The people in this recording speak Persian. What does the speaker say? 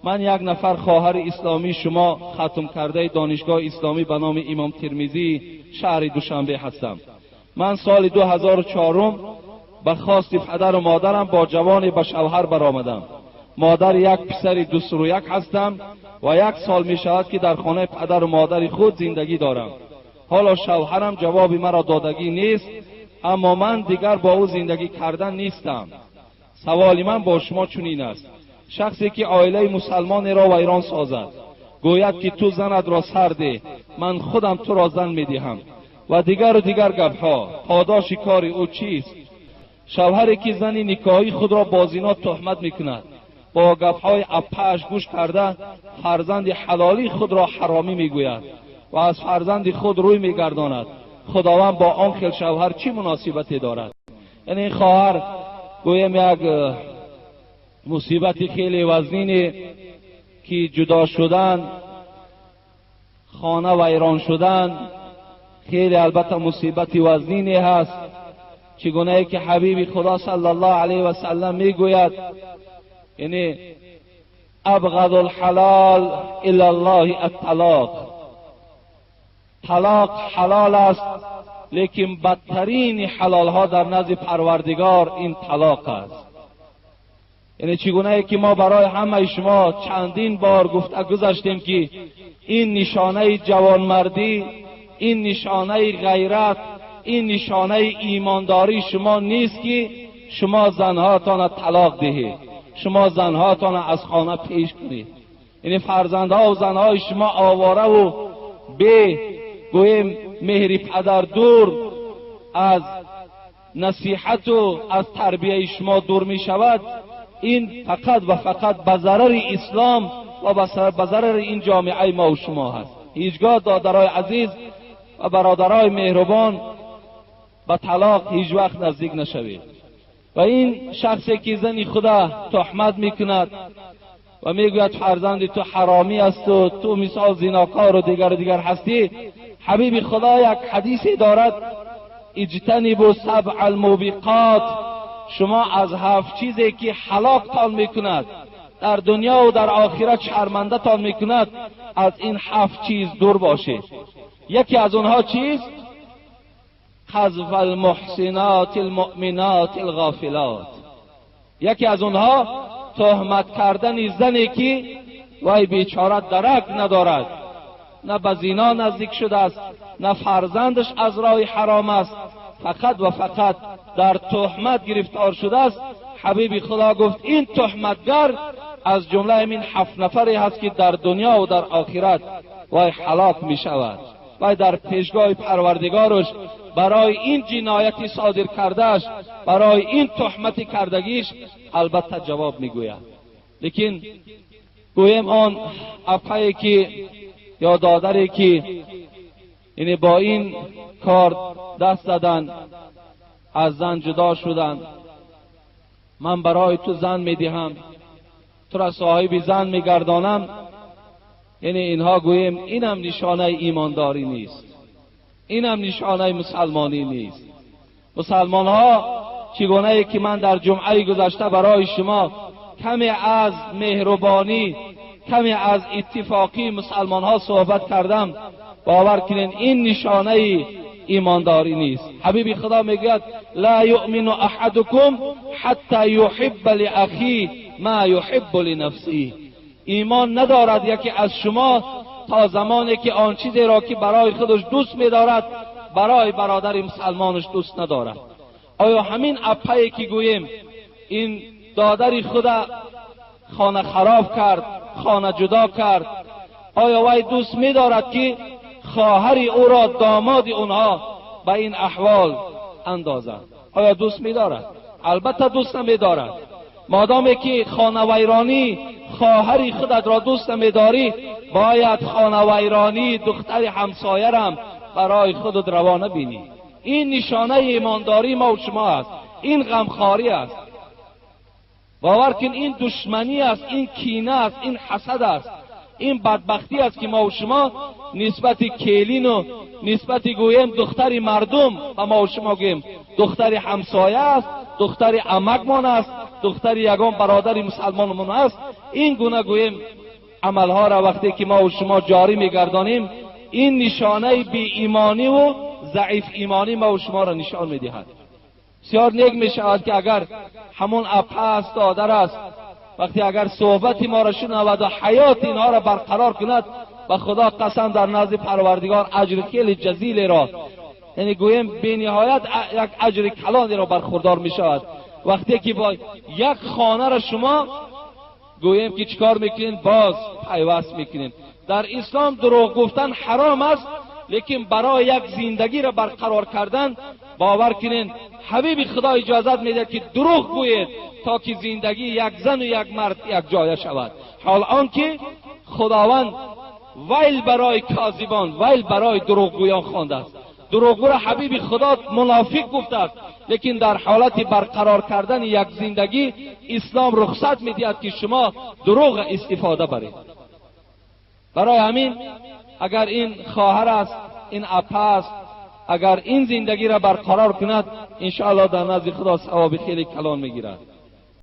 من یک نفر خواهر اسلامی شما ختم کرده دانشگاه اسلامی به نام امام ترمذی شهر دوشنبه هستم. من سال 2004 به خواست پدر و مادرم با جوانی به شوهر برآمدم. مادر یک پسر 2 و 1 هستم و 1 سال می شود که در خانه پدر و مادر خود زندگی دارم. حالا شوهرم جواب مرا دادگی نیست، اما من دیگر با او زندگی کردن نیستم. سوال من با شما چنین است: شخصی که عائله مسلمان را ویران سازد، گوید که تو زنت را سر ده، من خودم تو را زن میدهم و دیگر گپها، پاداش کار او چیست؟ شوهری که زن نکاحی خود را با زنا تهمت میکند، با گپهای اپش گوش کرده فرزند حلالی خود را حرامی میگوید و از فرزند خود روی میگرداند، خداوند با آن خیل شوهر چی مناسبتی دارد؟ یعنی این خواهر گویم یک مصیبت خیلی وزنینه که جدا شدن، خانه ویران شدن خیلی البته مصیبت وزنینی هست. چگونه که حبیب خدا صلی الله علیه و سلم میگوید، یعنی ابغض الحلال الی الله الطلاق، طلاق حلال است لیکن بدترین حلال ها در نزد پروردگار این طلاق است. یعنی چگونه که ما برای همه شما چندین بار گذاشتیم که این نشانه جوانمردی، این نشانه غیرت، این نشانه ایمانداری شما نیست که شما زنهاتان طلاق دهید، شما زنهاتان از خانه پیش کنید. یعنی فرزندها و زنهای شما آواره و به گویم مهر پدر دور از نصیحت و از تربیه شما دور می شود. این فقط و فقط به ضرر اسلام و به ضرر این جامعه ما و شما هست. هیچگاه دادرای عزیز و برادرای مهربان به طلاق هیچ وقت نزدیک نشوید. و این شخصی که زن خدا تهمت میکند و میگوید فرزند تو حرامی است و تو مثال زناکار و دیگر هستی، حبیب خدا یک حدیثی دارد: اجتنبوا 7 الموبقات، شما از 7 چیزی که هلاکتان میکند، در دنیا و در آخرت شرمنده تان میکند، از این 7 چیز دور باشید. یکی از اونها چیست؟ قذف المحسنات المؤمنات الغافلات. یکی از اونها تهمت کردن زنی که وای بیچاره درک ندارد، نه به زنا نزدیک شده است، نه فرزندش از راه حرام است، فقط و فقط در تهمت گرفتار شده است. حبیب خدا گفت این تهمتگر از جمله این 7 نفری هست که در دنیا و در آخرت وای هلاک می شود و در پیشگاه پروردگارش برای این جنایتی صادر کردهش، برای این تهمت کردگیش البته جواب میگوید. لیکن گویم آن اپایی که یا دادری که یعنی با این کار دست زدن، از زن جدا شدن، من برای تو زن میدهم، تو را صاحب زن میگردانم، یعنی اینها گویم اینم نشانه ایمانداری نیست، اینم نشانه مسلمانی نیست. مسلمان ها چگونه که من در جمعه گذشته برای شما کمی از مهربانی، کمی از اتفاقی مسلمان ها صحبت کردم، باور کنین این نشانه ایمانداری نیست. حبیب خدا میگوید لا یؤمن احدکم حتی یحب لاخیه ما یحب لنفسه. ایمان ندارد یکی از شما تا زمانی که آن چیزی را که برای خودش دوست می‌دارد برای برادر مسلمانش دوست ندارد. آیا همین اپایی که گوییم این دادر خدا خانه خراب کرد، خانه جدا کرد، آیا وای دوست می‌دارد که خواهر او را داماد اونها به این احوال اندازد؟ آیا دوست می‌دارد؟ البته دوست نمی‌دارد. مادامی که خانه ویرانی خواهر خودت را دوست نمی‌داری، باید خانه ویرانی دختر همسایه را برای خودت روا نبینی. این نشانه ایمانداری ما و شما است، این غمخواری است. باور کن این دشمنی است، این کینه است، این حسد است، این بدبختی است که ما و شما نسبت کلین و نسبت گویم دختر مردم و ما و شما گویم دختر همسایه است دختر عمکمان است، دختر یگان برادر مسلمانمان است. این گونه گویم عملها را وقتی که ما و شما جاری میگردانیم، این نشانه بی ایمانی و ضعیف ایمانی ما و شما را نشان میدهد. بسیار نیک میشود که اگر همون اپه است، دادر است، وقتی اگر صحبت ما را شنود و حیات اینها را برقرار کند، و خدا قسم در نزد پروردگار اجر خیلی جزیل را، یعنی گویم بی نهایت یک اجر کلانی را برخوردار می شود. وقتی که با یک خانه را شما گویم که چیکار میکنین؟ باز پیوست میکنین. در اسلام دروغ گفتن حرام است، لیکن برای یک زندگی را برقرار کردن باور کنین حبیب خدا اجازت میده که دروغ گویید تا که زندگی یک زن و یک مرد یک جایه شود. حال آنکه خداوند ویل برای کاذبان، ویل برای دروغگویان خوانده است. دروغگو را حبیب خدا منافق گفته است، لیکن در حالت برقرار کردن یک زندگی اسلام رخصت میدهد که شما دروغ استفاده برید. برای همین اگر این خواهر است، این اپه است، اگر این زندگی را برقرار کند، انشاءالله در نزد خدا ثواب خیلی کلان میگیرد.